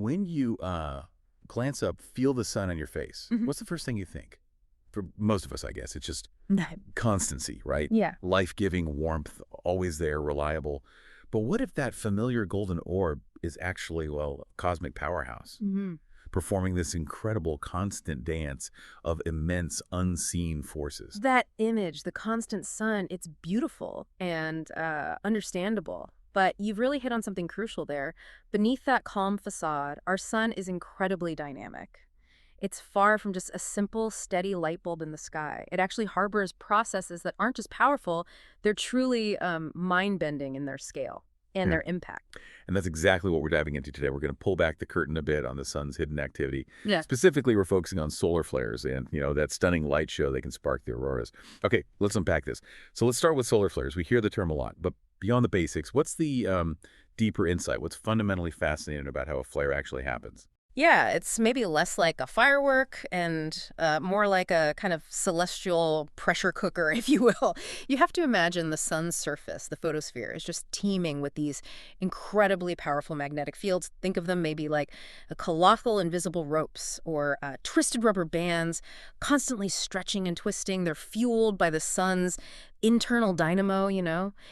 When you glance up, feel the sun on your face, Mhm. what's the first thing you think? For most of us, I guess, it's just That- constancy, right? Yeah. Life-giving warmth, always there, reliable. But what if that familiar golden orb is actually, well, a cosmic powerhouse, hmm performing this incredible constant dance of immense unseen forces? That image, the constant sun, it's beautiful and understandable. But you've really hit on something crucial there. Beneath that calm facade, our sun is incredibly dynamic. It's far from just a simple, steady light bulb in the sky. It actually harbors processes that aren't just powerful, they're truly mind-bending in their scale and Yeah. their impact. And that's exactly what we're diving into today. We're going to pull back the curtain a bit on the sun's hidden activity. Yeah. Specifically, we're focusing on solar flares and, that stunning light show they can spark the auroras. Okay, let's unpack this. So let's start with solar flares. We hear the term a lot, but beyond the basics, what's the deeper insight? What's fundamentally fascinating about how a flare actually happens? Yeah, it's maybe less like a firework and more like a kind of celestial pressure cooker, if you will. You have to imagine the sun's surface, the photosphere, is just teeming with these incredibly powerful magnetic fields. Think of them maybe like a colossal invisible ropes or twisted rubber bands, constantly stretching and twisting. They're fueled by the sun's internal dynamo,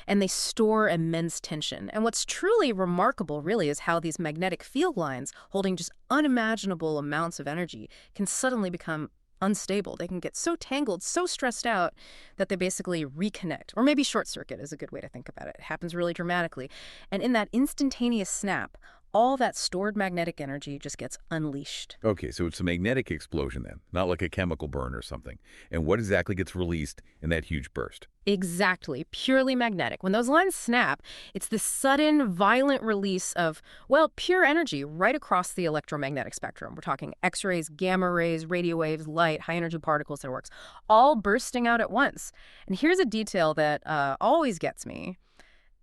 and they store immense tension. And what's truly remarkable, really, is how these magnetic field lines, holding just unimaginable amounts of energy, can suddenly become unstable. They can get so tangled, so stressed out, that they basically reconnect. Or maybe short circuit is a good way to think about it. It happens really dramatically. And in that instantaneous snap, all that stored magnetic energy just gets unleashed. Okay, so it's a magnetic explosion then, not like a chemical burn or something. And what exactly gets released in that huge burst? Exactly, purely magnetic. When those lines snap, it's this sudden, violent release of, well, pure energy right across the electromagnetic spectrum. We're talking X-rays, gamma rays, radio waves, light, high-energy particles, that works, all bursting out at once. And here's a detail that always gets me.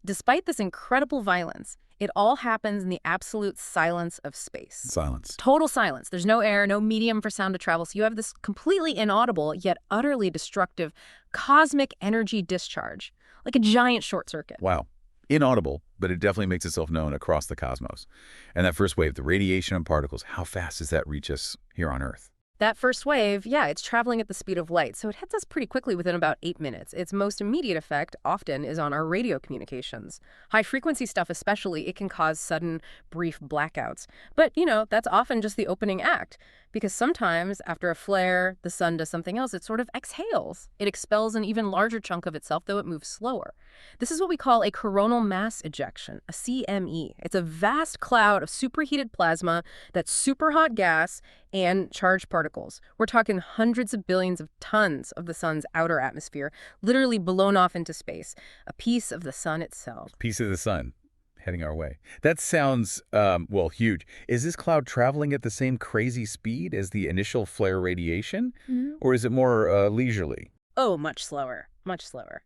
Despite this incredible violence, it all happens in the absolute silence of space. Silence. Total silence. There's no air, no medium for sound to travel. So you have this completely inaudible yet utterly destructive cosmic energy discharge, like a giant short circuit. Wow. Inaudible, but it definitely makes itself known across the cosmos. And that first wave, the radiation and particles, how fast does that reach us here on Earth? That first wave, yeah, it's traveling at the speed of light, so it hits us pretty quickly within about 8 minutes. Its most immediate effect often is on our radio communications. High-frequency stuff especially, it can cause sudden, brief blackouts. But, that's often just the opening act, because sometimes, after a flare, the sun does something else. It sort of exhales. It expels an even larger chunk of itself, though it moves slower. This is what we call a coronal mass ejection, a CME. It's a vast cloud of superheated plasma that's super hot gas and charged particles. We're talking hundreds of billions of tons of the sun's outer atmosphere, literally blown off into space, a piece of the sun itself. Piece of the sun heading our way. That sounds, well, huge. Is this cloud traveling at the same crazy speed as the initial flare radiation? Or is it more leisurely? Oh, much slower, much slower.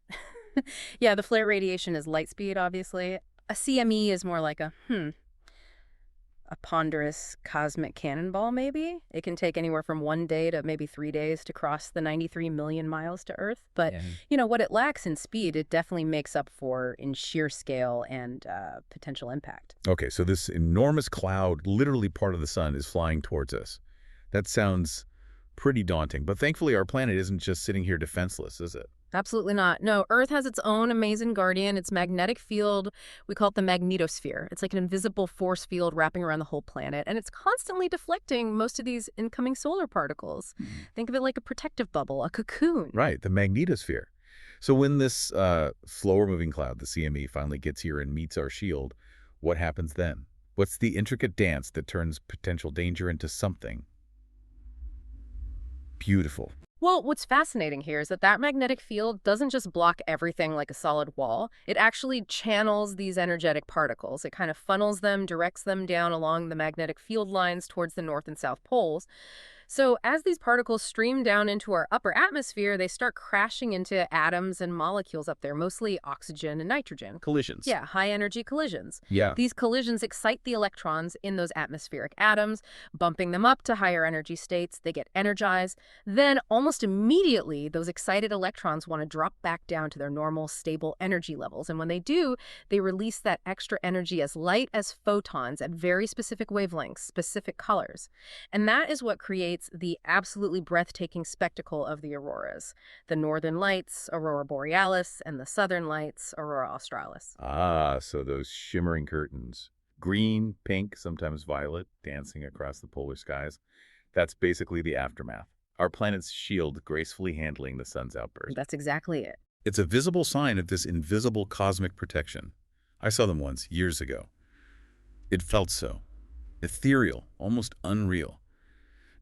Yeah, the flare radiation is light speed, obviously. A CME is more like a ponderous cosmic cannonball, maybe. It can take anywhere from 1 day to maybe 3 days to cross the 93 million miles to Earth. But, what it lacks in speed, it definitely makes up for in sheer scale and potential impact. Okay, so this enormous cloud, literally part of the sun, is flying towards us. That sounds pretty daunting. But thankfully, our planet isn't just sitting here defenseless, is it? Absolutely not. No, Earth has its own amazing guardian, its magnetic field. We call it the magnetosphere. It's like an invisible force field wrapping around the whole planet, and it's constantly deflecting most of these incoming solar particles. Think of it like a protective bubble, a cocoon. Right, the magnetosphere. So when this slower-moving cloud, the CME, finally gets here and meets our shield, what happens then? What's the intricate dance that turns potential danger into something beautiful? Well, what's fascinating here is that magnetic field doesn't just block everything like a solid wall. It actually channels these energetic particles. It kind of funnels them, directs them down along the magnetic field lines towards the north and south poles. So as these particles stream down into our upper atmosphere, they start crashing into atoms and molecules up there, mostly oxygen and nitrogen. Collisions. Yeah, high energy collisions. Yeah. These collisions excite the electrons in those atmospheric atoms, bumping them up to higher energy states. They get energized. Then, almost immediately, those excited electrons want to drop back down to their normal, stable energy levels. And when they do, they release that extra energy as light as photons at very specific wavelengths, specific colors. And that is what creates the absolutely breathtaking spectacle of the auroras. The northern lights, Aurora borealis, and the southern lights, Aurora australis. Ah, so those shimmering curtains. Green, pink, sometimes violet, dancing across the polar skies. That's basically the aftermath. Our planet's shield gracefully handling the sun's outburst. That's exactly it. It's a visible sign of this invisible cosmic protection. I saw them once, years ago. It felt so. Ethereal, almost unreal.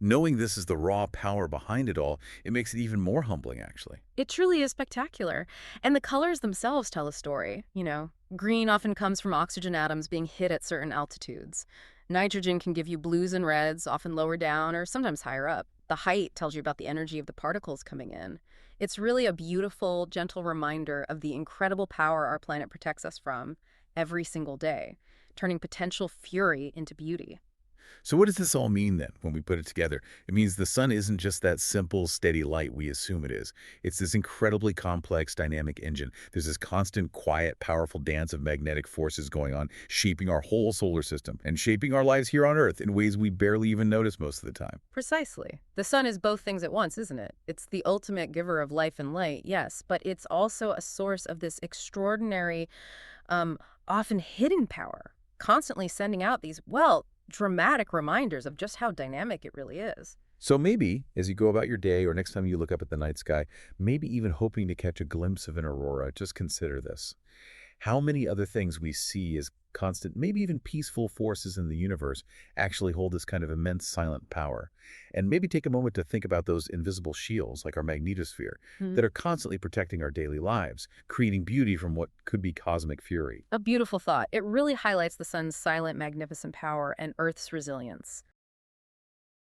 Knowing this is the raw power behind it all, it makes it even more humbling, actually. It truly is spectacular. And the colors themselves tell a story. Green often comes from oxygen atoms being hit at certain altitudes. Nitrogen can give you blues and reds, often lower down or sometimes higher up. The height tells you about the energy of the particles coming in. It's really a beautiful, gentle reminder of the incredible power our planet protects us from every single day, turning potential fury into beauty. So what does this all mean then, when we put it together? It means the sun isn't just that simple, steady light we assume it is. It's this incredibly complex, dynamic engine. There's this constant, quiet, powerful dance of magnetic forces going on, shaping our whole solar system and shaping our lives here on Earth in ways we barely even notice most of the time. Precisely. The sun is both things at once, isn't it? It's the ultimate giver of life and light, yes, but it's also a source of this extraordinary, often hidden power, constantly sending out these, well, dramatic reminders of just how dynamic it really is. So maybe, as you go about your day or next time you look up at the night sky, maybe even hoping to catch a glimpse of an aurora, just consider this. How many other things we see as constant, maybe even peaceful forces in the universe actually hold this kind of immense silent power? And maybe take a moment to think about those invisible shields, like our magnetosphere, Hmm. that are constantly protecting our daily lives, creating beauty from what could be cosmic fury. A beautiful thought. It really highlights the sun's silent, magnificent power and Earth's resilience.